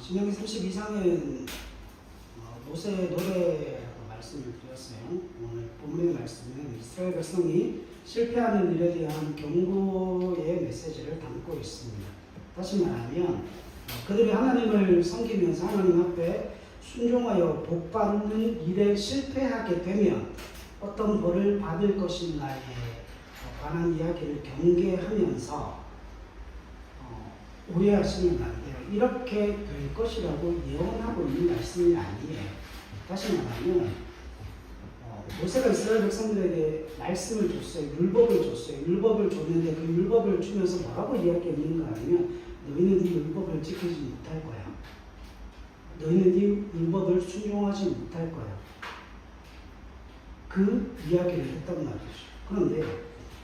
신명기 32장은 모세의 노래라고 말씀을 드렸어요. 오늘 본문의 말씀은 이스라엘 백성이 실패하는 일에 대한 경고의 메시지를 담고 있습니다. 다시 말하면 그들이 하나님을 섬기면서 하나님 앞에 순종하여 복받는 일에 실패하게 되면 어떤 벌을 받을 것인가에 관한 이야기를 경계하면서 오해하시면 안 돼요. 이렇게 될 것이라고 예언하고 있는 말씀이 아니에요. 다시 말하면 모세가 이스라엘 백성들에게 말씀을 줬어요. 율법을 줬어요. 율법을 줬는데 그 율법을 주면서 뭐라고 이야기했는가 하면 너희는 이 율법을 지키지 못할 거야. 너희는 이 율법을 순종하지 못할 거야. 그 이야기를 했단 말이죠. 그런데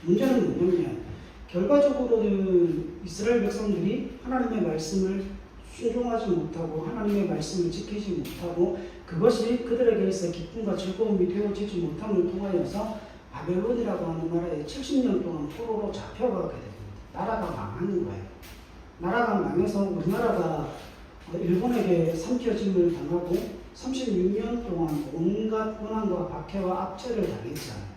문제는 뭐냐면 결과적으로는 이스라엘 백성들이 하나님의 말씀을 순종하지 못하고 하나님의 말씀을 지키지 못하고 그것이 그들에게 있어 기쁨과 즐거움이 되어지지 못함을 통하여서 바벨론이라고 하는 나라에 70년 동안 포로로 잡혀가게 됩니다. 나라가 망하는 거예요. 나라가 망해서 우리나라가 일본에게 삼켜짐을 당하고 36년 동안 온갖 고난과 박해와 압제를 당했잖아요.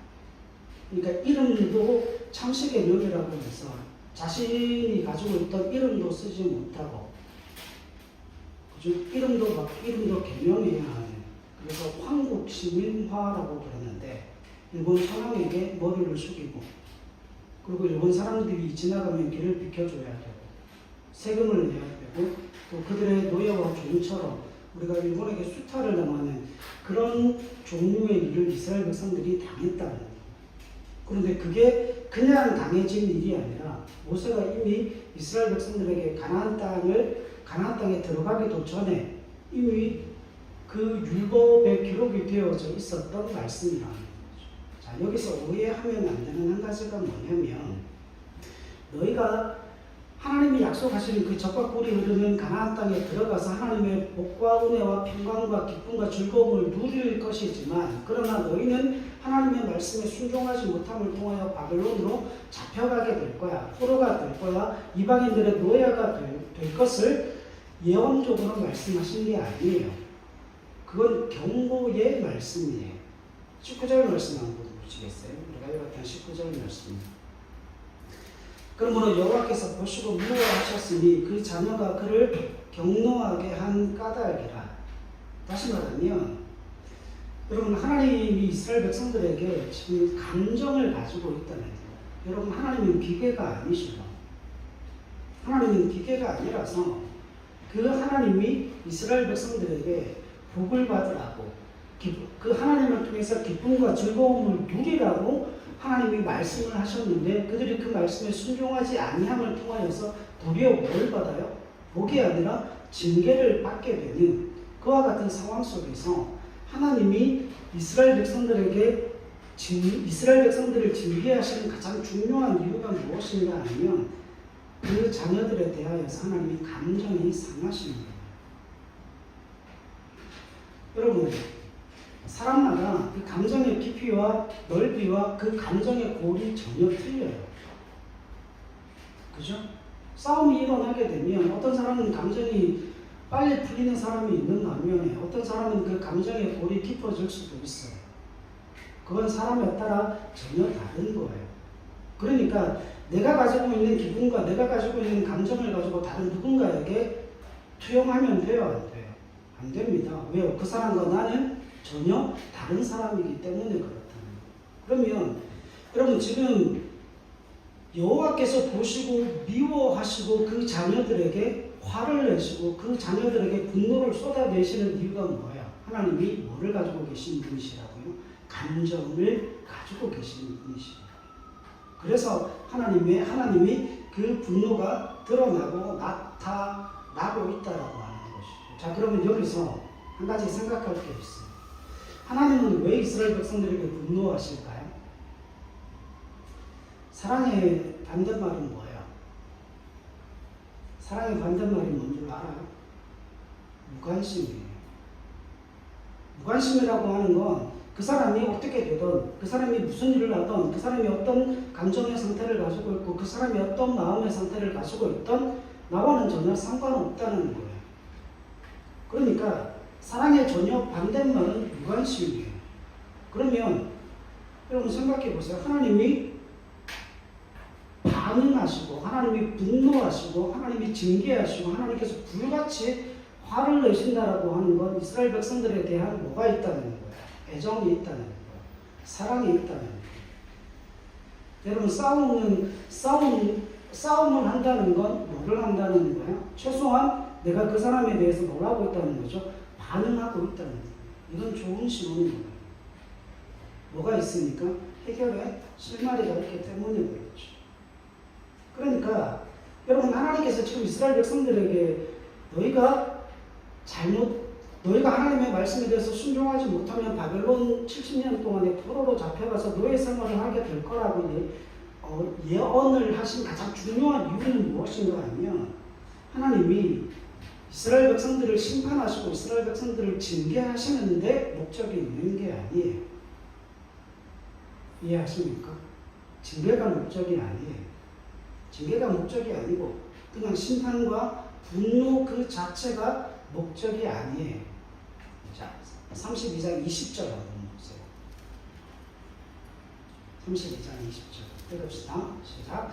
그러니까 이름도 창식의 명이라고 해서 자신이 가지고 있던 이름도 쓰지 못하고 이름도 개명해야 하는, 그래서 황국시민화라고 그러는데 일본 천황에게 머리를 숙이고 그리고 일본 사람들이 지나가면 길을 비켜줘야 되고 세금을 내야 되고 또 그들의 노예와 종처럼 우리가 일본에게 수탈을 당하는 그런 종류의 일을 이스라엘 백성들이 당했다는 거예요. 그런데 그게 그냥 당해진 일이 아니라 모세가 이미 이스라엘 백성들에게 가나안 땅에 들어가기도 전에 이미 그 율법에 기록이 되어져 있었던 말씀이라는 거죠. 자, 여기서 오해하면 안 되는 한 가지가 뭐냐면 너희가 하나님이 약속하시는 그 젖과 꿀이 흐르는 가나안 땅에 들어가서 하나님의 복과 은혜와 평강과 기쁨과 즐거움을 누릴 것이지만 그러나 너희는 하나님의 말씀에 순종하지 못함을 통하여 바벨론으로 잡혀가게 될 거야. 포로가 될 거야. 이방인들의 노예가 될 것을 예언적으로 말씀하신 게 아니에요. 그건 경고의 말씀이에요. 19절 말씀 한번 보시겠어요? 우리가 읽었던 19절 말씀입니다. 그러므로 여호와께서 보시고 미워하셨으니 그 자녀가 그를 경노하게 한 까닭이라. 다시 말하면 여러분, 하나님이 이스라엘 백성들에게 지금 감정을 가지고 있다는 거예요. 여러분, 하나님은 기계가 아니시죠. 하나님은 기계가 아니라서 그 하나님이 이스라엘 백성들에게 복을 받으라고 그 하나님을 통해서 기쁨과 즐거움을 누리라고 하나님이 말씀을 하셨는데 그들이 그 말씀에 순종하지 아니함을 통하여서 도리어 뭘 받아요? 복이 아니라 징계를 받게 되는 그와 같은 상황 속에서 하나님이 이스라엘 백성들을 징계하시는 가장 중요한 이유가 무엇인가 하면 그 자녀들에 대하여서 하나님이 감정이 상하신 거예요. 여러분, 사람마다 그 감정의 깊이와 넓이와 그 감정의 골이 전혀 틀려요. 그죠? 싸움이 일어나게 되면 어떤 사람은 감정이 빨리 풀리는 사람이 있는 반면에 어떤 사람은 그 감정의 골이 깊어질 수도 있어요. 그건 사람에 따라 전혀 다른 거예요. 그러니까 내가 가지고 있는 기분과 내가 가지고 있는 감정을 가지고 다른 누군가에게 투영하면 돼요? 안 돼요? 안 됩니다. 왜요? 그 사람과 나는 전혀 다른 사람이기 때문에 그렇다는 거예요. 그러면 여러분, 지금 여호와께서 보시고 미워하시고 그 자녀들에게 화를 내시고 그 자녀들에게 분노를 쏟아내시는 이유가 뭐예요? 하나님이 뭐를 가지고 계신 분이시라고요? 감정을 가지고 계신 분이시라고요. 그래서 하나님이 그 분노가 드러나고 나타나고 있다라고 하는 것이죠. 자, 그러면 여기서 한 가지 생각할 게 있어요. 하나님은 왜 이스라엘 백성들에게 분노하실까요? 사랑의 반대말은 뭐예요? 사랑의 반대말이 뭔 줄 알아요? 무관심이에요. 무관심이라고 하는 건 그 사람이 어떻게 되든, 그 사람이 무슨 일을 하든, 그 사람이 어떤 감정의 상태를 가지고 있고, 그 사람이 어떤 마음의 상태를 가지고 있든 나와는 전혀 상관없다는 거예요. 그러니까 사랑의 전혀 반대말은 무관심이에요. 그러면 여러분 생각해 보세요. 하나님이 반응하시고 하나님이 분노하시고 하나님이 징계하시고 하나님께서 불같이 화를 내신다라고 하는 건 이스라엘 백성들에 대한 뭐가 있다는 거예요? 애정이 있다는 거예요. 사랑이 있다는 거예요. 여러분 싸움을 한다는 건 뭐를 한다는 거예요? 최소한 내가 그 사람에 대해서 뭐라고 있다는 거죠? 반응하고 있다는 거예요. 이건 좋은 신호인 거예요. 뭐가 있으니까 해결의 실마리가 있기 때문에 그렇죠. 그러니까 여러분 하나님께서 지금 이스라엘 백성들에게 너희가 하나님의 말씀에 대해서 순종하지 못하면 바벨론 70년 동안에 포로로 잡혀가서 노예 생활을 하게 될 거라고 예언을 하신 가장 중요한 이유는 무엇인가 하면 하나님이 이스라엘 백성들을 심판하시고 이스라엘 백성들을 징계하시는데 목적이 있는 게 아니에요. 이해하십니까? 징계가 목적이 아니에요. 징계가 목적이 아니고 그냥 심판과 분노 그 자체가 목적이 아니에요. 자, 32장 20절 한번 보세요. 32장 20절 읽읍시다. 시작.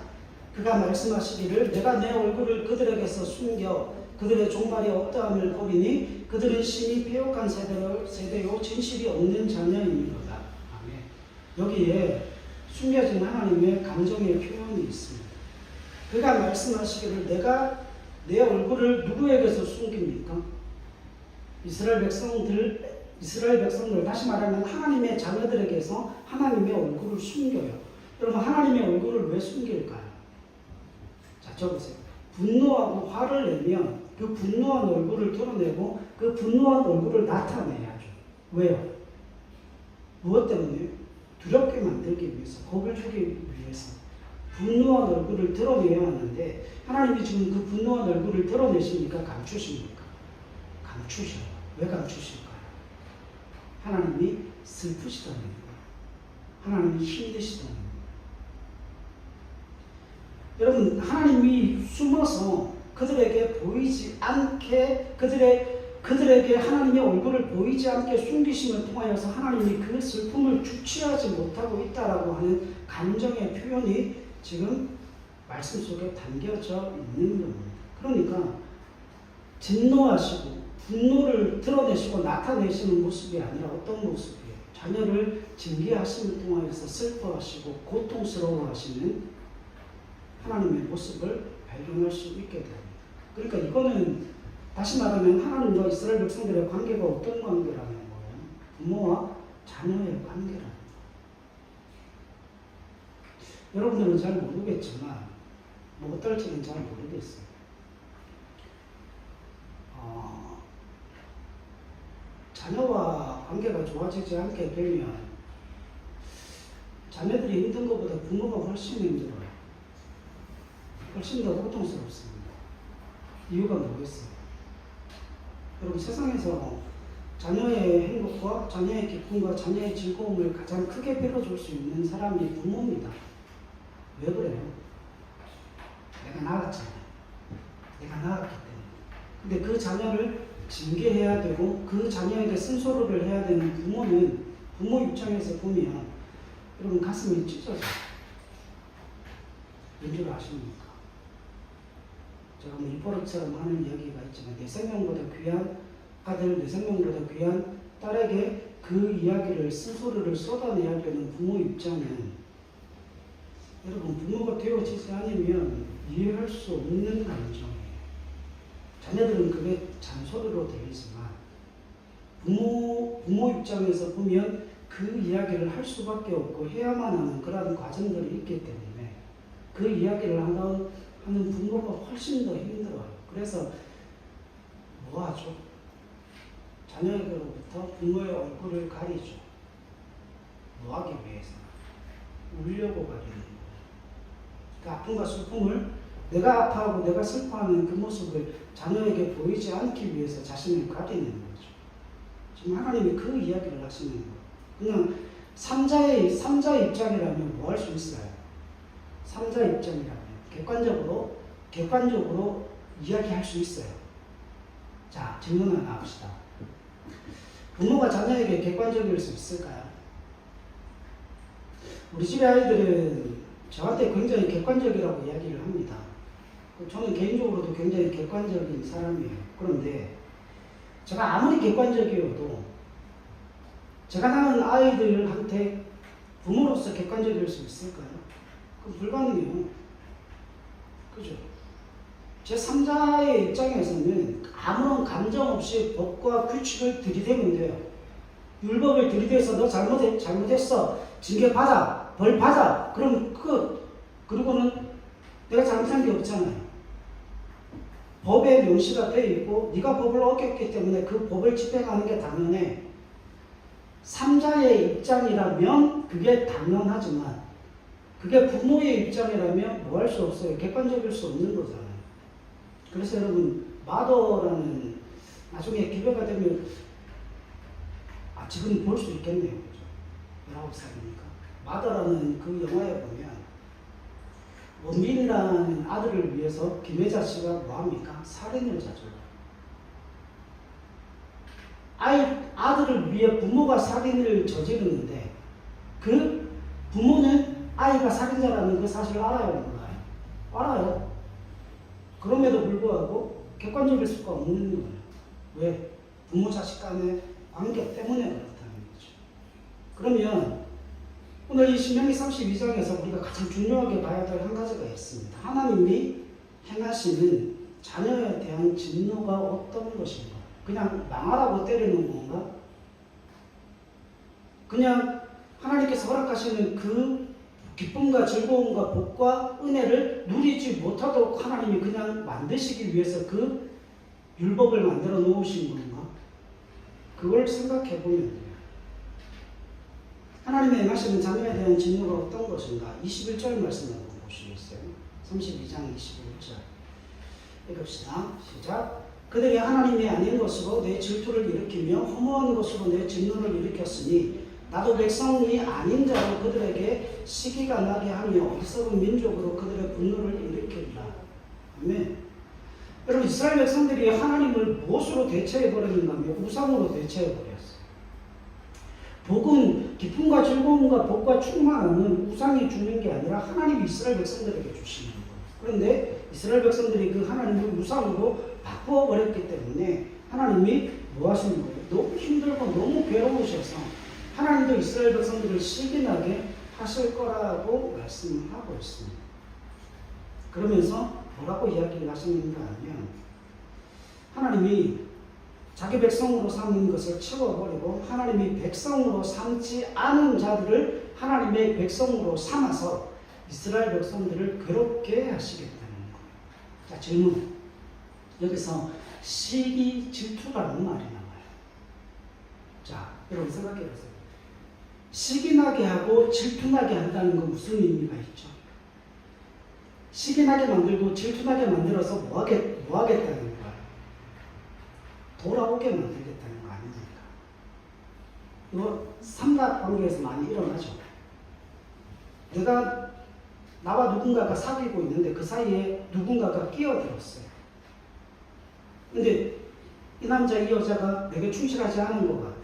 그가 말씀하시기를 내가 내 얼굴을 그들에게서 숨겨 그들의 종말이 없다함을 보리니 그들은 신이 패역한 세대요 진실이 없는 자녀이니로다. 아멘. 여기에 숨겨진 하나님의 감정의 표현이 있습니다. 그가 말씀하시기를 내가 내 얼굴을 누구에게서 숨깁니까? 이스라엘 백성들 다시 말하면 하나님의 자녀들에게서 하나님의 얼굴을 숨겨요. 여러분 하나님의 얼굴을 왜 숨길까요? 자 적으세요. 분노하고 화를 내면 그 분노한 얼굴을 드러내고 그 분노한 얼굴을 나타내야죠. 왜요? 무엇 때문에? 두렵게 만들기 위해서, 겁을 주기 위해서 분노한 얼굴을 드러내야 하는데 하나님이 지금 그 분노한 얼굴을 드러내십니까? 감추십니까? 감추셔요. 왜 감추실까요? 하나님이 슬프시다는 하나님이 힘드시다는 여러분 하나님이 숨어서 그들에게 보이지 않게 그들에게 하나님의 얼굴을 보이지 않게 숨기심을 통하여서 하나님이 그 슬픔을 주체하지 못하고 있다라고 하는 감정의 표현이 지금 말씀 속에 담겨져 있는 겁니다. 그러니까 진노하시고 분노를 드러내시고 나타내시는 모습이 아니라 어떤 모습이에요? 자녀를 징계하심을 통하여서 슬퍼하시고 고통스러워하시는 하나님의 모습을 발견할 수 있게 됩니다. 그러니까 이거는 다시 말하면 하나님과 이스라엘 백성들의 관계가 어떤 관계라는 거예요? 부모와 자녀의 관계라는 거예요. 여러분들은 잘 모르겠지만 뭐 어떨지는 잘 모르겠어요. 자녀와 관계가 좋아지지 않게 되면 자녀들이 힘든 것보다 부모가 훨씬 힘들어요. 훨씬 더 고통스럽습니다. 이유가 뭐겠어요? 여러분 세상에서 자녀의 행복과 자녀의 기쁨과 자녀의 즐거움을 가장 크게 빌어줄 수 있는 사람이 부모입니다. 왜 그래요? 내가 낳았잖아요. 내가 낳았기 때문에. 근데 그 자녀를 징계해야 되고 그 자녀에게 쓴소리를 해야 되는 부모는 부모 입장에서 보면 여러분 가슴이 찢어져요. 왠줄 아십니까? 제가 뭐 입버릇처럼 하는 이야기가 있지만 내 생명보다 귀한 아들, 내 생명보다 귀한 딸에게 그 이야기를 쓴소리를 쏟아내야 되는 부모 입장은 여러분 부모가 되어지지 않으면 이해할 수 없는 감정이에요. 자녀들은 그게 잔소리로 들리지만 부모 입장에서 보면 그 이야기를 할 수밖에 없고 해야만 하는 그런 과정들이 있기 때문에 그 이야기를 하는 부모가 훨씬 더 힘들어요. 그래서 뭐 하죠? 자녀에게로부터 부모의 얼굴을 가리죠. 뭐 하기 위해서? 울려고 가리는 거예요. 그 아픔과 슬픔을 내가 아파하고 내가 슬퍼하는 그 모습을 자녀에게 보이지 않기 위해서 자신을 가리는 거죠. 지금 하나님이 그 이야기를 하시는 거예요. 그냥 3자의 입장이라면 뭐 할 수 있어요? 3자 입장이라면 객관적으로 이야기할 수 있어요. 자, 질문 하나 합시다. 부모가 자녀에게 객관적일 수 있을까요? 우리 집의 아이들은 저한테 굉장히 객관적이라고 이야기를 합니다. 저는 개인적으로도 굉장히 객관적인 사람이에요. 그런데 제가 아무리 객관적이어도 제가 낳은 아이들한테 부모로서 객관적일 수 있을까요? 그건 불가능해요. 그죠? 제 3자의 입장에서는 아무런 감정 없이 법과 규칙을 들이대면 돼요. 율법을 들이대서 너 잘못했어. 징계 받아. 벌 받아. 그럼 끝. 그리고는 내가 잘못한 게 없잖아요. 법에 명시가 되어 있고 네가 법을 어겼기 때문에 그 법을 집행하는 게 당연해. 3자의 입장이라면 그게 당연하지만 그게 부모의 입장이라면 뭐 할 수 없어요. 객관적일 수 없는 거잖아요. 그래서 여러분 마더라는 나중에 기회가 되면 지금 볼 수 있겠네요. 그죠? 19살이니까. 마더라는 그 영화에 보면 원빈이라는 아들을 위해서 김혜자 씨가 뭐합니까? 살인을 저질러요. 아들을 위해 부모가 살인을 저지르는데 그 부모는 아이가 살인자라는 그 사실을 알아요? 몰라요? 알아요. 그럼에도 불구하고 객관적일 수가 없는 거예요. 왜? 부모 자식 간의 관계 때문에 그렇다는 거죠. 그러면 오늘 이 신명기 32장에서 우리가 가장 중요하게 봐야 될 한 가지가 있습니다. 하나님이 행하시는 자녀에 대한 진노가 어떤 것인가? 그냥 망하라고 때리는 건가? 그냥 하나님께서 허락하시는 그 기쁨과 즐거움과 복과 은혜를 누리지 못하도록 하나님이 그냥 만드시기 위해서 그 율법을 만들어 놓으신 건가? 그걸 생각해 보면 돼요. 하나님의 행하시는 자녀에 대한 진노가 어떤 것인가? 21절 말씀을 한번 보시겠어요? 32장 21절 읽읍시다. 시작. 그들이 하나님이 아닌 것으로 내 질투를 일으키며 허무한 것으로 내 진노를 일으켰으니 나도 백성이 아닌 자로 그들에게 시기가 나게 하며 어리석은 민족으로 그들의 분노를 일으키리라. 아멘. 여러분 이스라엘 백성들이 하나님을 무엇으로 대체해버렸는가 하면 우상으로 대체해버렸어요. 복은 기쁨과 즐거움과 복과 충만함은 우상이 주는 게 아니라 하나님이 이스라엘 백성들에게 주시는 거예요. 그런데 이스라엘 백성들이 그 하나님을 우상으로 바꾸어 버렸기 때문에 하나님이 뭐 하시는 거예요? 너무 힘들고 너무 괴로우셔서 하나님도 이스라엘 백성들을 시기나게 하실 거라고 말씀을 하고 있습니다. 그러면서 뭐라고 이야기를 하시는가 하면 하나님이 자기 백성으로 삼는 것을 채워버리고 하나님이 백성으로 삼지 않은 자들을 하나님의 백성으로 삼아서 이스라엘 백성들을 괴롭게 하시겠다는 거예요. 자, 질문. 여기서 시기 질투라는 말이 나와요. 자, 여러분 생각해 보세요. 시기나게 하고 질투나게 한다는 건 무슨 의미가 있죠? 시기나게 만들고 질투나게 만들어서 뭐 하겠다는 거예요? 돌아오게 만들겠다는 거 아닙니까? 이거 삼각관계에서 많이 일어나죠. 내가 나와 누군가가 사귀고 있는데 그 사이에 누군가가 끼어들었어요. 근데 이 남자 이 여자가 내게 충실하지 않은 것 같아.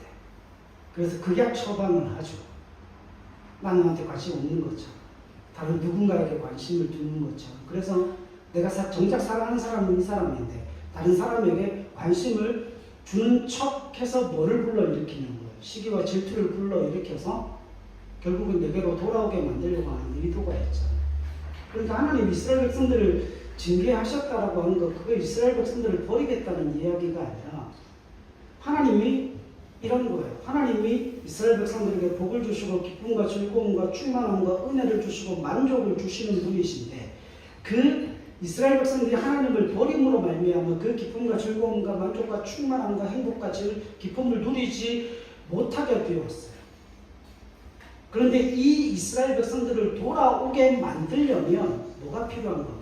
그래서 극약 처방을 하죠. 나는 나한테 관심 없는 것처럼 다른 누군가에게 관심을 두는 것처럼. 그래서 내가 정작 사랑하는 사람은 이 사람인데 다른 사람에게 관심을 주는 척해서 뭐를 불러일으키는 거예요. 시기와 질투를 불러일으켜서 결국은 내게로 돌아오게 만들려고 하는 의도가 있잖아요. 그러니까 하나님 이스라엘 백성들을 징계하셨다라고 하는 것, 그거 이스라엘 백성들을 버리겠다는 이야기가 아니라 하나님이 이런 거예요. 하나님이 이스라엘 백성들에게 복을 주시고 기쁨과 즐거움과 충만함과 은혜를 주시고 만족을 주시는 분이신데 그 이스라엘 백성들이 하나님을 버림으로 말미암아 그 기쁨과 즐거움과 만족과 충만함과 행복과 기쁨을 누리지 못하게 되었어요. 그런데 이 이스라엘 백성들을 돌아오게 만들려면 뭐가 필요한 겁니까?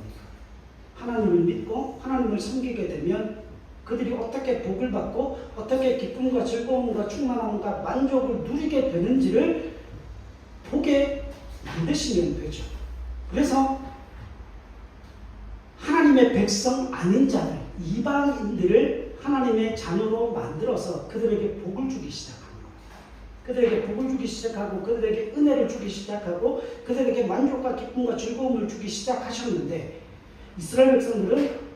하나님을 믿고 하나님을 섬기게 되면 그들이 어떻게 복을 받고 어떻게 기쁨과 즐거움과 충만함과 만족을 누리게 되는지를 보게 만드시면 되죠. 그래서 하나님의 백성 아닌 자들, 이방인들을 하나님의 자녀로 만들어서 그들에게 복을 주기 시작합니다. 그들에게 복을 주기 시작하고 그들에게 은혜를 주기 시작하고 그들에게 만족과 기쁨과 즐거움을 주기 시작하셨는데 이스라엘 백성들은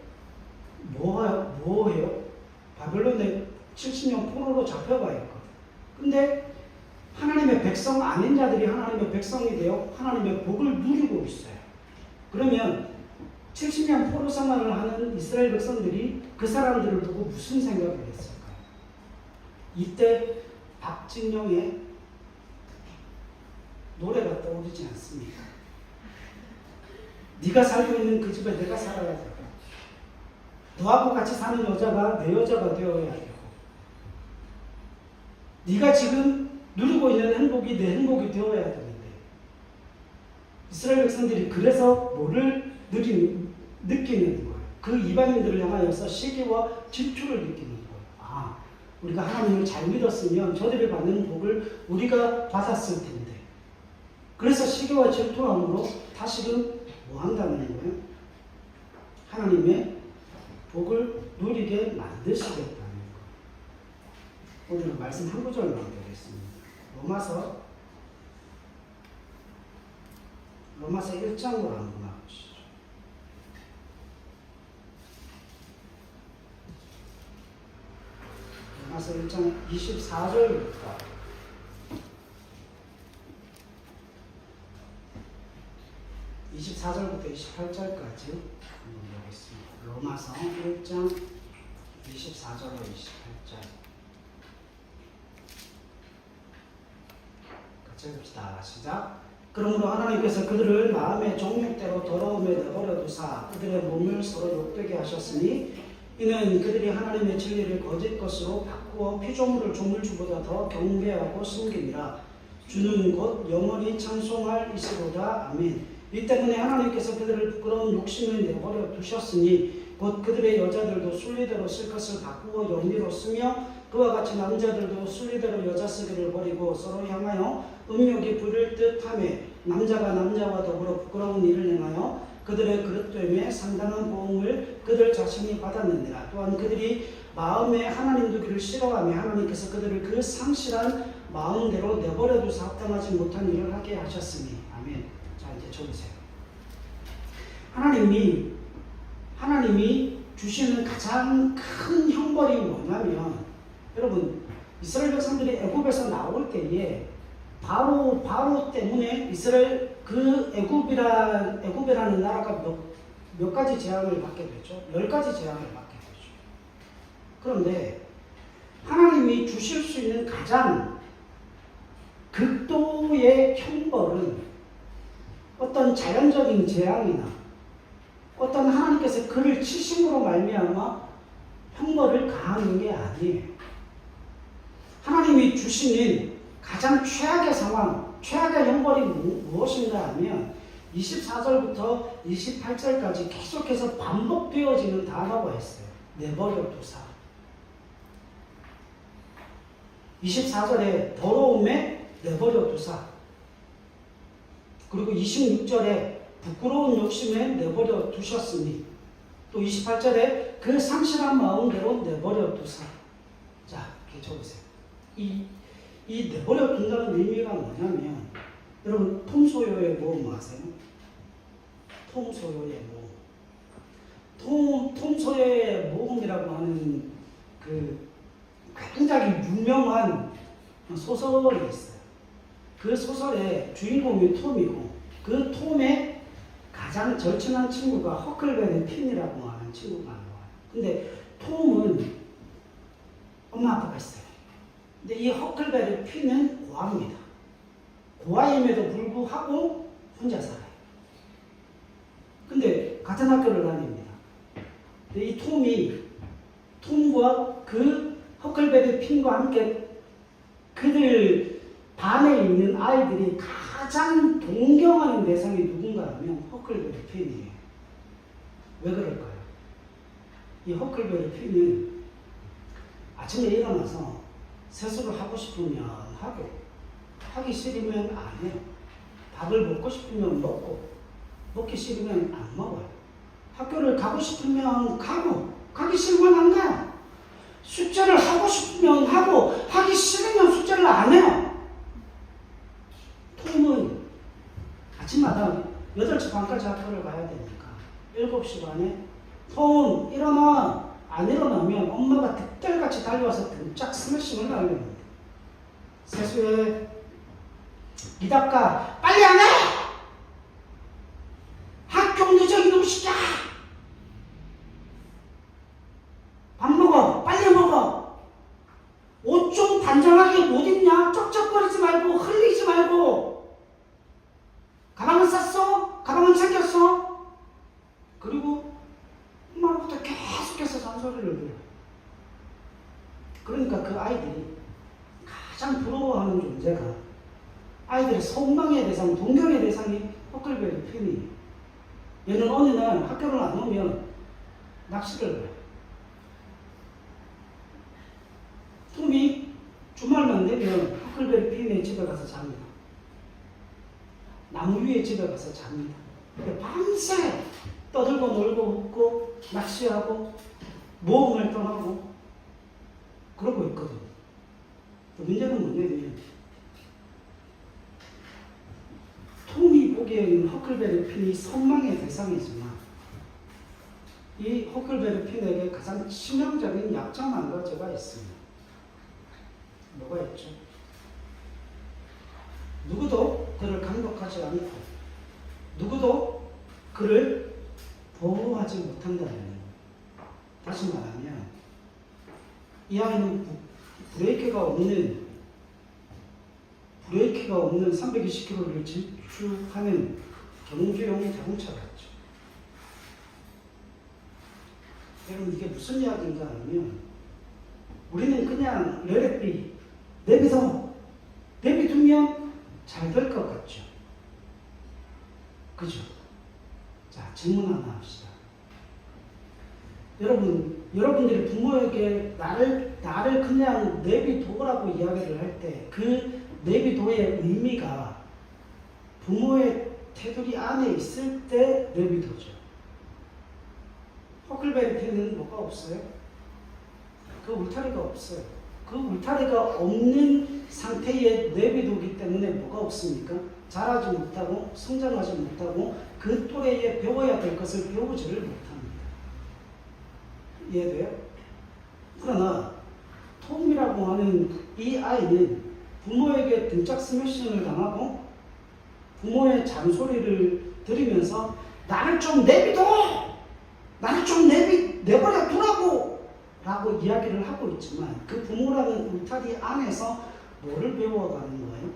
뭐 해요? 바벨론에 70년 포로로 잡혀가 있거든. 근데 하나님의 백성 아닌 자들이 하나님의 백성이 되어 하나님의 복을 누리고 있어요. 그러면 70년 포로 생활을 하는 이스라엘 백성들이 그 사람들을 보고 무슨 생각을 했을까요? 이때 박진영의 노래가 떠오르지 않습니까? 네가 살고 있는 그 집에 내가 살아야 되고 너하고 같이 사는 여자가 내 여자가 되어야 되고 네가 지금 누리고 있는 행복이 내 행복이 되어야 되는데 이스라엘 백성들이 그래서 뭐를 느끼는 거예요. 그 이방인들을 향하여서 시기와 질투를 느끼는 거예요. 우리가 하나님을 잘 믿었으면 저들이 받는 복을 우리가 받았을 텐데 그래서 시기와 질투함으로 다시금 뭐 한다는 거예요? 하나님의 복을 누리게 만드시겠다는 거예요. 오늘은 말씀 한 구절만 보겠습니다. 로마서 1장으로 한번 가보시죠. 로마서 1장 24절부터 28절까지 한번 보겠습니다. 로마서 1장 24절로 28절 같이 해봅시다. 시작. 그러므로 하나님께서 그들을 마음의 정욕대로 더러움에 내버려 두사 그들의 몸을 서로 욕되게 하셨으니 이는 그들이 하나님의 진리를 거짓 것으로 바꾸어 피조물을 조물주보다 더 경배하고 숨기니라. 주는 곧 영원히 찬송할 이시로다. 아멘. 이 때문에 하나님께서 그들을 부끄러운 욕심을 내버려 두셨으니 곧 그들의 여자들도 순리대로 쓸 것을 바꾸어 영리로 쓰며 그와 같이 남자들도 순리대로 여자 쓰기를 버리고 서로 향하여 음욕이 부릴 듯하며 남자가 남자와 더불어 부끄러운 일을 행하여 그들의 그릇됨에 상당한 보응을 그들 자신이 받았느니라. 또한 그들이 마음에 하나님 두기를 싫어하며 하나님께서 그들을 그 상실한 마음대로 내버려 두사 합당하지 못한 일을 하게 하셨으니. 아멘. 자, 이제 쳐보세요. 하나님이 주시는 가장 큰 형벌이 뭐냐면, 여러분, 이스라엘 백성들이 애굽에서 나올 때에 바로 때문에 이스라엘 애굽이라는 나라가 몇 가지 재앙을 받게 됐죠. 10가지 재앙을 받게 됐죠. 그런데 하나님이 주실 수 있는 가장 극도의 형벌은 어떤 자연적인 재앙이나 어떤 하나님께서 그를 치심으로 말미암아 형벌을 가하는 게 아니에요. 하나님이 주시는 가장 최악의 상황, 최악의 형벌이 무엇인가 하면 24절부터 28절까지 계속해서 반복되어지는 단어가 있어요. 내버려 두사. 24절에 더러움에 내버려 두사. 그리고 26절에 부끄러운 욕심에 내버려 두셨으니, 또 28절에 그 상실한 마음대로 내버려 두사. 자, 이렇게 적으세요. 이 내버려 둔다는 의미가 뭐냐면, 여러분, 톰소요의 모험 아세요? 톰소요의 모험. 톰소요의 모험이라고 하는 그 굉장히 유명한 소설이 있어요. 그 소설의 주인공이 톰이고, 그 톰의 가장 절친한 친구가 허클베리 핀이라고 하는 친구가 나와요. 근데 톰은 엄마 아빠가 있어요. 근데 이 허클베리 핀은 고아입니다. 고아임에도 불구하고 혼자 살아요. 근데 같은 학교를 다닙니다. 근데 이 톰과 그 허클베리 핀과 함께 그들 반에 있는 아이들이 가장 동경하는 대상이 누군가 하면 허클베리 핀이에요. 왜 그럴까요? 이 허클베리 핀은 아침에 일어나서 세수를 하고 싶으면 하고, 하기 싫으면 안 해요. 밥을 먹고 싶으면 먹고, 먹기 싫으면 안 먹어요. 학교를 가고 싶으면 가고, 가기 싫으면 안 가요. 숙제를 하고 싶으면 하고 하기 싫으면 숙제를 안 해요. 톰은 아침마다 8시 반까지 학교를 가야 되니까 7시 반에 톰 일어나. 안 일어나면 엄마가 득달같이 달려와서 등짝 스매싱을 날립니다. 세수해. 이 닦아. 빨리 안 해! 학교 늦어 이놈 시키야! 밥 먹어. 빨리 먹어. 옷 좀 단정하게 못 입냐? 쩍쩍거리지 말고 흘리지 말고. 가방은 쌌어? 가방은 챙겼어? 그리고 엄마로부터 계속해서 잔소리를 들어요. 그러니까 그 아이들이 가장 부러워하는 존재가 아이들의 선망의 대상, 동경의 대상이 허클베리 핀이에요. 얘는 어느 날 학교를 안 오면 낚시를 가요. 톰이 주말만 되면 허클베리 핀의 집에 가서 잡니다. 나무 위에 집에 가서 잡니다. 밤새 떠들고 놀고 웃고 낚시하고 모험을 떠나고 그러고 있거든요. 문제는 뭐냐면 톰이 보기에는 허클베리 핀이 선망의 대상이지만 이 허클베리 핀에게 가장 치명적인 약점 한 가지가 있습니다. 뭐가 있죠? 누구도 그를 감독하지 않고 누구도 그를 보호하지 못한다는 거예요. 다시 말하면 이 아이는 브레이크가 없는 320km를 질주하는 경주용 자동차 같죠. 여러분 이게 무슨 이야기인가 하면 우리는 그냥 레렛비 내비두면 잘 될 것 같죠. 그죠? 자, 질문 하나 합시다. 여러분들이 부모에게 나를 그냥 내비둬라고 이야기를 할 때 그 내비둬의 의미가 부모의 테두리 안에 있을 때 내비둬죠. 허클베리 핀은 뭐가 없어요? 그 울타리가 없어요. 그 울타리가 없는 상태의 내비두기 때문에 뭐가 없습니까? 자라지 못하고 성장하지 못하고 그 또래에 배워야 될 것을 배우지를 못합니다. 이해돼요? 그러나 톰이라고 하는 이 아이는 부모에게 등짝 스매싱을 당하고 부모의 잔소리를 들으면서 나를 좀 내비둬! 나를 좀 내버려 두라고! 라고 이야기를 하고 있지만 그 부모라는 울타리 안에서 뭐를 배워가는 거예요?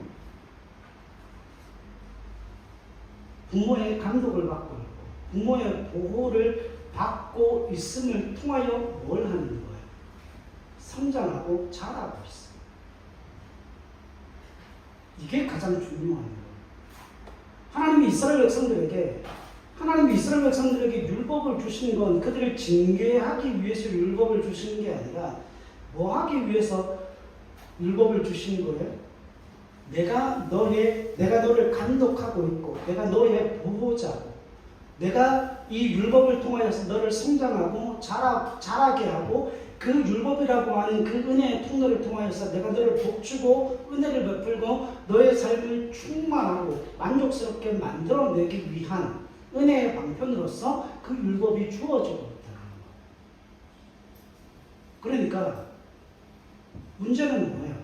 부모의 감독을 받고 있고 부모의 보호를 받고 있음을 통하여 뭘 하는 거예요? 성장하고 자라고 있어요. 이게 가장 중요한 거예요. 하나님이 이스라엘 백성들에게 율법을 주신 건 그들을 징계하기 위해서 율법을 주시는 게 아니라 뭐 하기 위해서 율법을 주신 거예요? 내가 너를 감독하고 있고 내가 너의 보호자고 내가 이 율법을 통하여서 너를 성장하고 자라게 하고 그 율법이라고 하는 그 은혜의 통로를 통하여서 내가 너를 복주고 은혜를 베풀고 너의 삶을 충만하고 만족스럽게 만들어내기 위한 은혜의 방편으로서 그 율법이 주어지고 있다는 거예요. 그러니까 문제는 뭐예요?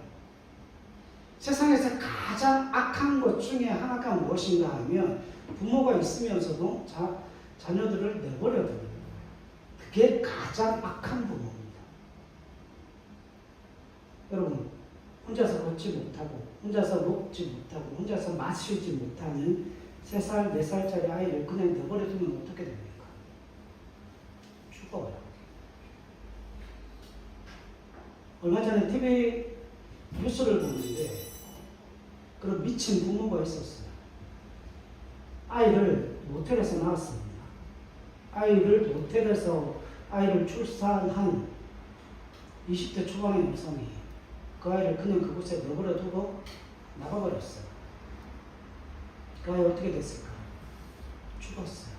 세상에서 가장 악한 것 중에 하나가 무엇인가 하면 부모가 있으면서도 자녀들을 내버려 두는 거예요. 그게 가장 악한 부모입니다. 여러분, 혼자서 걷지 못하고 혼자서 먹지 못하고 혼자서 마시지 못하는 3살, 4살짜리 아이를 그냥 내버려 두면 어떻게 됩니까? 죽어요. 얼마 전에 TV 뉴스를 보는데 그런 미친 부모가 있었어요. 아이를 모텔에서 낳았습니다. 모텔에서 아이를 출산한 20대 초반의 여성이 그 아이를 그냥 그곳에 내버려 두고 나가버렸어요. 그 아이 어떻게 됐을까? 죽었어요.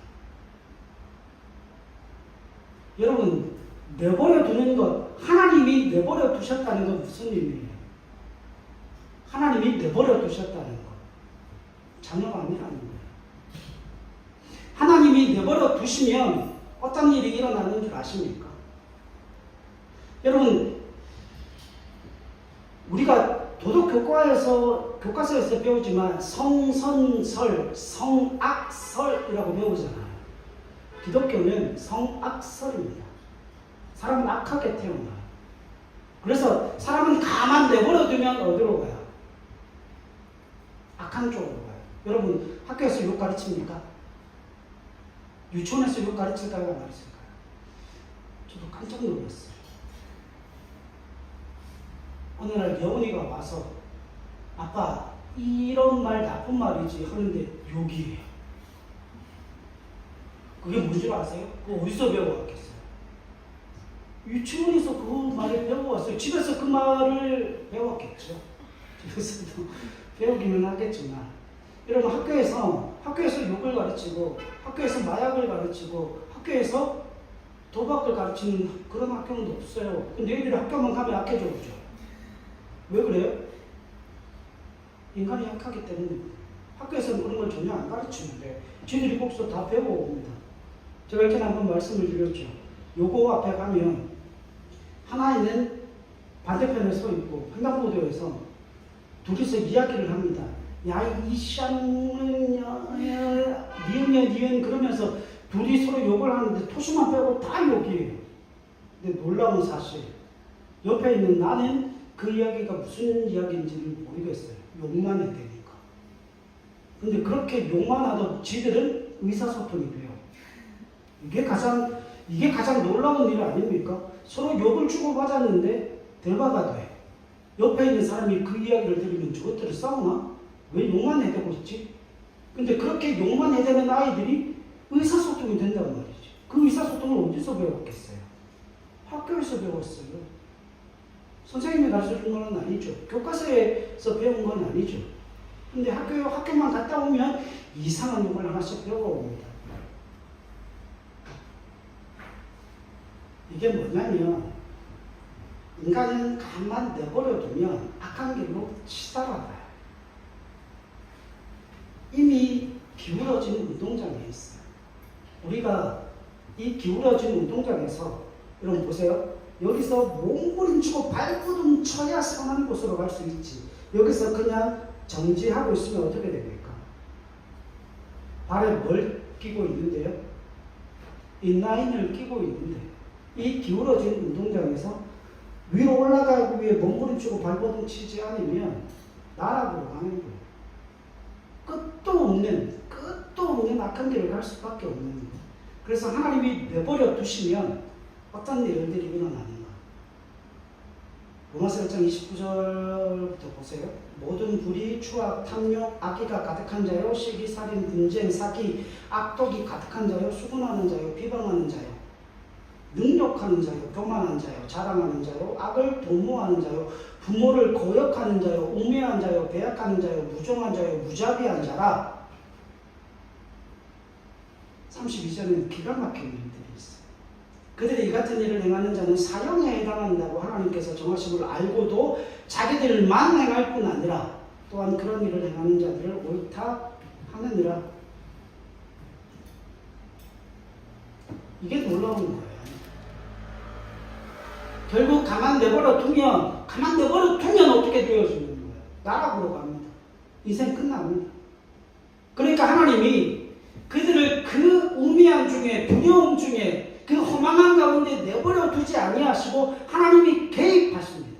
여러분, 내버려 두는 것, 하나님이 내버려 두셨다는 건 무슨 의미예요? 하나님이 내버려 두셨다는 것. 자녀가 아니라는 거예요. 하나님이 내버려 두시면 어떤 일이 일어나는 줄 아십니까? 여러분, 우리가 교과서에서 배우지만 성선설, 성악설이라고 배우잖아요. 기독교는 성악설입니다. 사람은 악하게 태어나요. 그래서 사람은 가만 내버려 두면 어디로 가요? 악한 쪽으로 가요. 여러분, 학교에서 욕 가르칩니까? 유치원에서 욕 가르칠까요? 안 가르칠까요? 저도 깜짝 놀랐어요. 어느 날 여운이가 와서 아빠, 이런 말 나쁜 말이지 하는데 욕이에요. 그게 뭔지 아세요? 그거 어디서 배워왔겠어요? 유치원에서 그 말을 배워왔어요. 집에서 그 말을 배웠겠죠. 집에서도 배우기는 하겠지만, 여러분, 학교에서 욕을 가르치고, 학교에서 마약을 가르치고, 학교에서 도박을 가르치는 그런 학교는 없어요. 근데 너희들이 학교만 가면 약해져 보죠. 왜 그래요? 인간이 약하기 때문에. 학교에서는 그런 걸 전혀 안 가르치는데 지들이 거기서 다 배워옵니다. 제가 이렇게 한번 말씀을 드렸죠. 요거 앞에 가면 하나는 반대편에 서 있고 횡단보도에서 둘이서 이야기를 합니다. 야, 이 샹은야, 니은 그러면서 둘이 서로 욕을 하는데 토수만 빼고 다 욕이에요. 근데 놀라운 사실, 옆에 있는 나는 그 이야기가 무슨 이야기인지를 모르겠어요. 욕만 해대니까. 근데 그렇게 욕만 하도 지들은 의사소통이 돼요. 이게 가장 놀라운 일 아닙니까? 서로 욕을 주고받았는데 대화가 돼. 옆에 있는 사람이 그 이야기를 들으면 저것들을 싸우나? 왜 욕만 해대고 있지? 근데 그렇게 욕만 해대는 아이들이 의사소통이 된단 말이지. 그 의사소통을 어디서 배웠겠어요? 학교에서 배웠어요. 선생님이 가르쳐준 건 아니죠. 교과서에서 배운 건 아니죠. 근데 학교만 갔다 오면 이상한 욕을 하나씩 배워옵니다. 이게 뭐냐면, 인간은 가만 내버려 두면 악한 길로 치달아가요. 이미 기울어진 운동장에 있어요. 우리가 이 기울어진 운동장에서, 여러분 보세요. 여기서 몸부림치고 발버둥 쳐야 선한 곳으로 갈 수 있지. 여기서 그냥 정지하고 있으면 어떻게 됩니까? 발에 뭘 끼고 있는데요? 인라인을 끼고 있는데, 이 기울어진 운동장에서 위로 올라가기 위해 몸부림치고 발버둥 치지 않으면 나락으로 가는 거예요. 끝도 없는 악한 길을 갈 수밖에 없는 거예요. 그래서 하나님이 내버려 두시면 어떤 일들이 일어나는가? 로마서 1장 29절부터 보세요. 모든 불의, 추악, 탐욕, 악의가 가득한 자요, 시기, 살인, 분쟁, 사기, 악독이 가득한 자요, 수군하는 자요, 비방하는 자요, 능욕하는 자요, 교만한 자요, 자랑하는 자요, 악을 도모하는 자요, 부모를 거역하는 자요, 우매한 자요, 배약하는 자요, 무정한 자요, 무자비한 자라. 32절에는 기가 막힌 일들이 있어요. 그들이 이 같은 일을 행하는 자는 사형에 해당한다고 하나님께서 정하심을 알고도 자기들만 행할 뿐 아니라 또한 그런 일을 행하는 자들을 옳다 하느니라. 이게 놀라운 거예요. 결국 가만 내버려 두면 어떻게 되어지는 거예요? 나락으로 갑니다. 인생 끝납니다. 그러니까 하나님이 그들을 그 우미한 중에, 두려움 중에, 그 허망한 가운데 내버려 두지 아니하시고 하나님이 개입하십니다.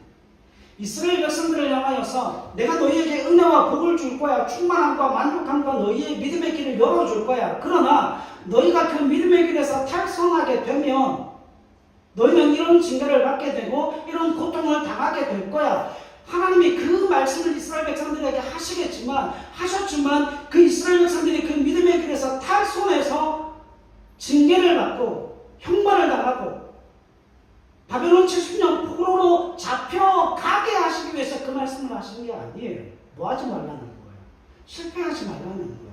이스라엘 백성들을 향하여서 내가 너희에게 은혜와 복을 줄 거야. 충만함과 만족함과 너희의 믿음의 길을 열어줄 거야. 그러나 너희가 그 믿음의 길에서 탈선하게 되면 너희는 이런 징계를 받게 되고 이런 고통을 당하게 될 거야. 하나님이 그 말씀을 이스라엘 백성들에게 하셨지만 그 이스라엘 백성들이 그 믿음의 길에서 탈선해서 징계를 받고 형벌을 당하고 바벨론 70년 포로로 잡혀가게 하시기 위해서 그 말씀을 하신 게 아니에요. 뭐 하지 말라는 거예요. 실패하지 말라는 거예요.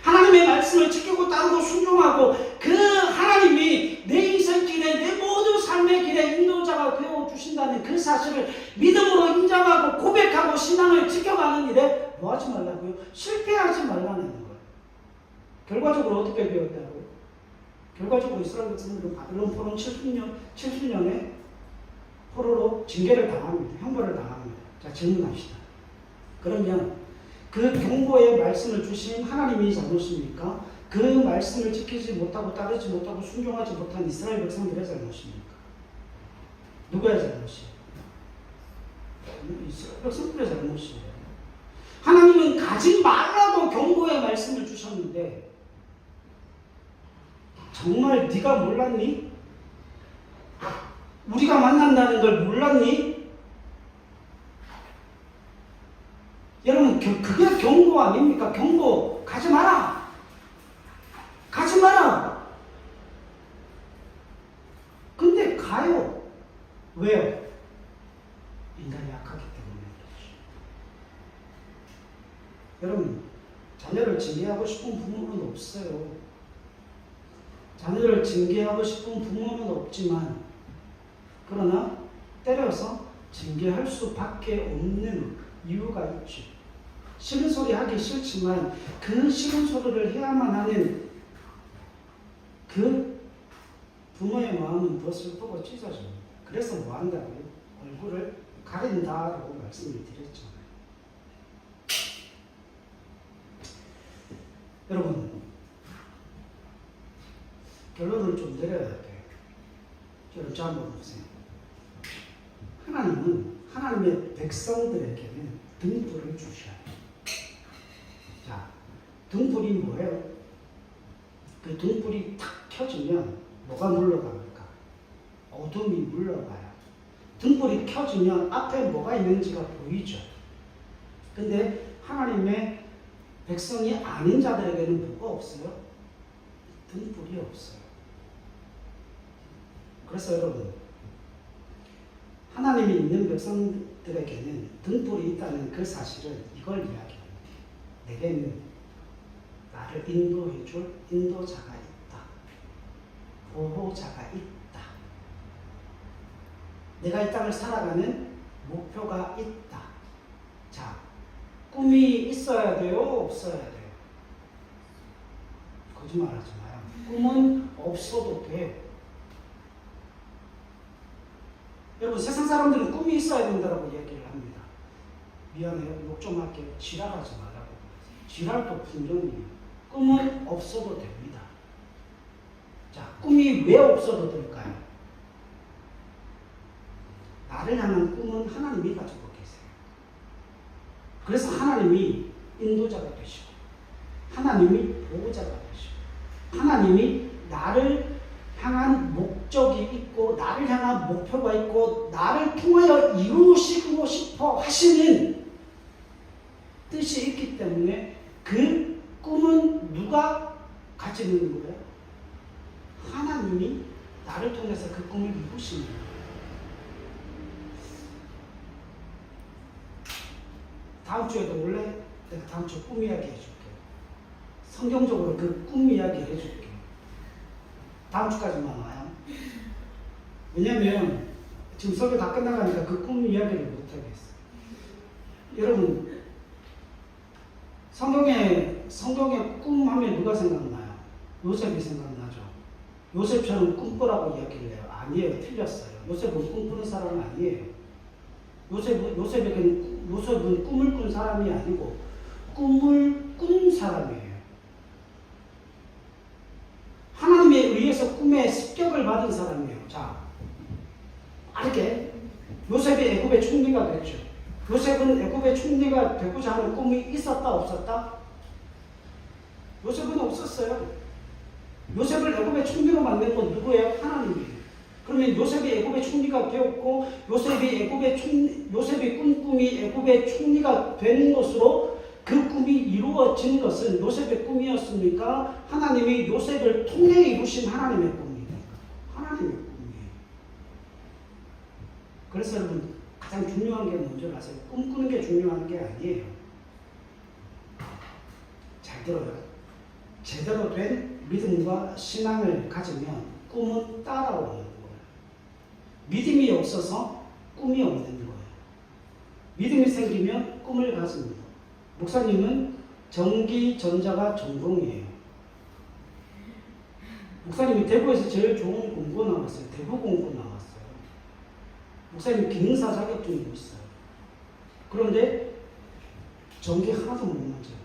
하나님의 말씀을 지키고 따르고 순종하고 그 하나님이 내 인생 길에 길에 내 모든 삶의 길에 인도자가 되어주신다는 그 사실을 믿음으로 인정하고 고백하고 신앙을 지켜가는 일에 뭐하지 말라고요? 실패하지 말라는 거예요. 결과적으로 어떻게 되었다고요? 결과적으로 이스라엘 백성들은 바벨론 포로 70년에 포로로 징계를 당합니다. 형벌을 당합니다. 자, 질문합시다. 그러면 그 경고의 말씀을 주신 하나님이 잘못입니까? 그 말씀을 지키지 못하고 따르지 못하고 순종하지 못한 이스라엘 백성들의 잘못입니까? 누구의 잘못이에요? 이스라엘 백성들의 잘못이에요. 하나님은 가지 말라고 경고의 말씀을 주셨는데 정말 네가 몰랐니? 우리가 만난다는 걸 몰랐니? 여러분, 그게 경고 아닙니까? 경고, 가지 마라! 가지 마라! 근데 가요. 왜요? 인간이 약하기 때문에. 여러분, 자녀를 징계하고 싶은 부모는 없어요. 자녀를 징계하고 싶은 부모는 없지만, 그러나 때려서 징계할 수밖에 없는 이유가 있죠. 싫은 소리 하기 싫지만 그 싫은 소리를 해야만 하는 그 부모의 마음은 더 슬프고 찢어집니다. 그래서 뭐 한다고요? 얼굴을 가린다라고 말씀을 드렸잖아요. 여러분, 결론을 좀 내려야 돼요. 여러분, 잘 한번 보세요. 하나님은 하나님의 백성들에게는 등불을 주셔요. 자, 등불이 뭐예요? 그 등불이 탁 켜지면 뭐가 물러갑니까? 어둠이 물러가요. 등불이 켜지면 앞에 뭐가 있는지가 보이죠. 근데 하나님의 백성이 아닌 자들에게는 뭐가 없어요? 등불이 없어요. 그래서 여러분, 하나님이 있는 백성들에게는 등불이 있다는 그 사실은 이걸 이야기합니다. 내게는 나를 인도해 줄 인도자가 있다. 보호자가 있다. 내가 이 땅을 살아가는 목표가 있다. 자, 꿈이 있어야 돼요? 없어야 돼요? 거짓말하지 마요. 꿈은 없어도 돼요. 여러분, 세상 사람들은 꿈이 있어야 된다고 얘기를 합니다. 미안해요. 욕 좀 할게요. 지랄하지 말라고. 지랄도 분명해요. 꿈은 없어도 됩니다. 자, 꿈이 왜 없어도 될까요? 나를 향한 꿈은 하나님이 가지고 계세요. 그래서 하나님이 인도자가 되시고, 하나님이 보호자가 되시고, 하나님이 나를 향한 목적이 있고, 나를 향한 목표가 있고, 나를 통하여 이루시고 싶어 하시는 뜻이 있기 때문에 그 꿈은 누가 가지는 거예요? 하나님이 나를 통해서 그 꿈을 이루시는 거예요. 다음 주에도 원래 내가 다음 주에 꿈 이야기 해줄게요. 성경적으로 그 꿈 이야기 해줄게요. 다음 주까지만 와요. 왜냐면 지금 설교 다 끝나가니까 그 꿈 이야기를 못하겠어요. 여러분, 성경에 꿈 하면 누가 생각나요? 요셉이 생각나죠. 요셉처럼 꿈꾸라고 이야기를 해요. 아니에요. 틀렸어요. 요셉은 꿈꾸는 사람은 아니에요. 요셉은 꿈을 꾼 사람이 아니고 꿈을 꾼 사람이에요. 하나님에 의해서 꿈에 습격을 받은 사람이에요. 자, 빠르게 요셉이 애굽의 총리가 됐죠. 요셉은 애굽의 총리가 되고자 하는 꿈이 있었다 없었다? 요셉은 없었어요. 요셉을 애굽의 총리로 만든 건 누구예요? 하나님이에요. 그러면 요셉이 애굽의 총리가 되었고, 요셉이 꾼 꿈이 애굽의 총리가 된 것으로 그 꿈이 이루어진 것은 요셉의 꿈이었습니까? 하나님이 요셉을 통해 이루신 하나님의 꿈입니까? 하나님의 꿈이에요. 그래서 여러분, 가장 중요한 게 뭔지 아세요? 꿈꾸는 게 중요한 게 아니에요. 잘 들어요. 제대로 된 믿음과 신앙을 가지면 꿈은 따라오는 거예요. 믿음이 없어서 꿈이 없는 거예요. 믿음이 생기면 꿈을 가집니다. 목사님은 전기전자가 전공이에요. 목사님이 대구에서 제일 좋은 공고 나왔어요. 대구 공고 나왔어요. 목사님 기능사 자격증도 있어요. 그런데 전기 하나도 못 만져요.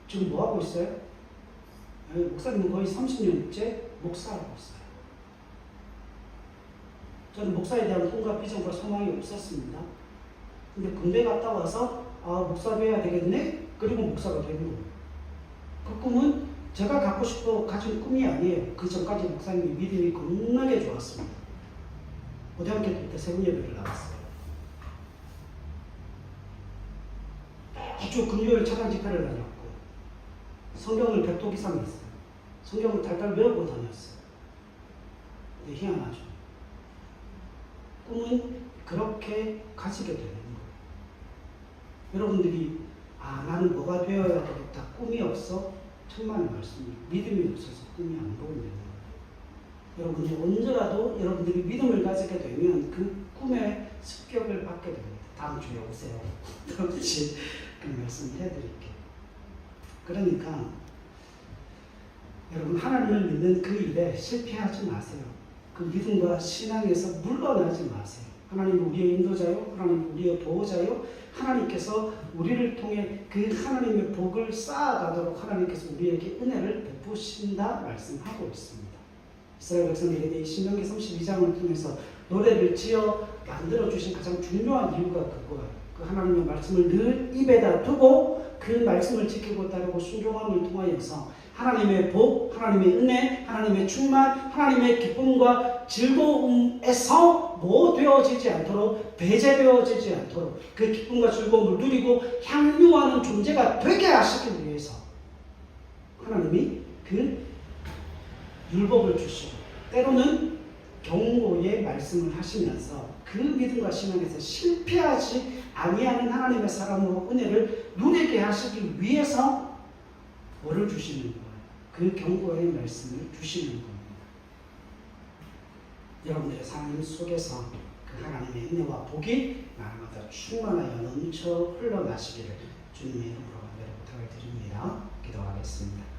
지금 뭐 하고 있어요? 목사님은 거의 30년째 목사하고 있어요. 저는 목사에 대한 꿈과 비전과 소망이 없었습니다. 근데 군대 갔다 와서 목사 돼야 되겠네? 그리고 목사가 되는 거예요. 그 꿈은 제가 갖고 싶어 가진 꿈이 아니에요. 그 전까지 목사님이 믿음이 겁나게 좋았습니다. 고등학교 때 새벽 예배를 나갔어요. 매주 금요일 차단 집회를 다녔고 성경을 100독 이상 했어요. 성경을 달달 외우고 다녔어요. 근데 희한하죠. 꿈은 그렇게 가지게 되는 거예요. 여러분들이 나는 뭐가 되어야 되겠다. 꿈이 없어. 천만의 말씀이에요. 믿음이 없어서 꿈이 안 보이는 거예요. 여러분이 언제라도 여러분들이 믿음을 가지게 되면 그 꿈의 습격을 받게 됩니다. 다음 주에 오세요. 다음 주에 그 말씀을 해드릴게요. 그러니까 여러분 하나님을 믿는 그 일에 실패하지 마세요. 그 믿음과 신앙에서 물러나지 마세요. 하나님 우리의 인도자요, 하나님 우리의 보호자요, 하나님께서 우리를 통해 그 하나님의 복을 쌓아가도록 하나님께서 우리에게 은혜를 베푸신다 말씀하고 있습니다. 이스라엘 백성에게 이 신명기 32장을 통해서 노래를 지어 만들어주신 가장 중요한 이유가 그거예요. 그 하나님의 말씀을 늘 입에다 두고 그 말씀을 지키고 따르고 순종함을 통하여서 하나님의 복, 하나님의 은혜, 하나님의 충만, 하나님의 기쁨과 즐거움에서 뭐 되어지지 않도록, 배제되어지지 않도록 그 기쁨과 즐거움을 누리고 향유하는 존재가 되게 하시기 위해서 하나님이 그 율법을 주시고 때로는 경고의 말씀을 하시면서 그 믿음과 신앙에서 실패하지 아니하는 하나님의 사람으로 은혜를 누리게 하시기 위해서 뭐를 주시는 거예요? 그 경고의 말씀을 주시는 겁니다. 여러분들의 삶 속에서 그 하나님의 은혜와 복이 날마다 충만하여 넘쳐 흘러나시기를 주님의 이름으로 간절히 부탁을 드립니다. 기도하겠습니다.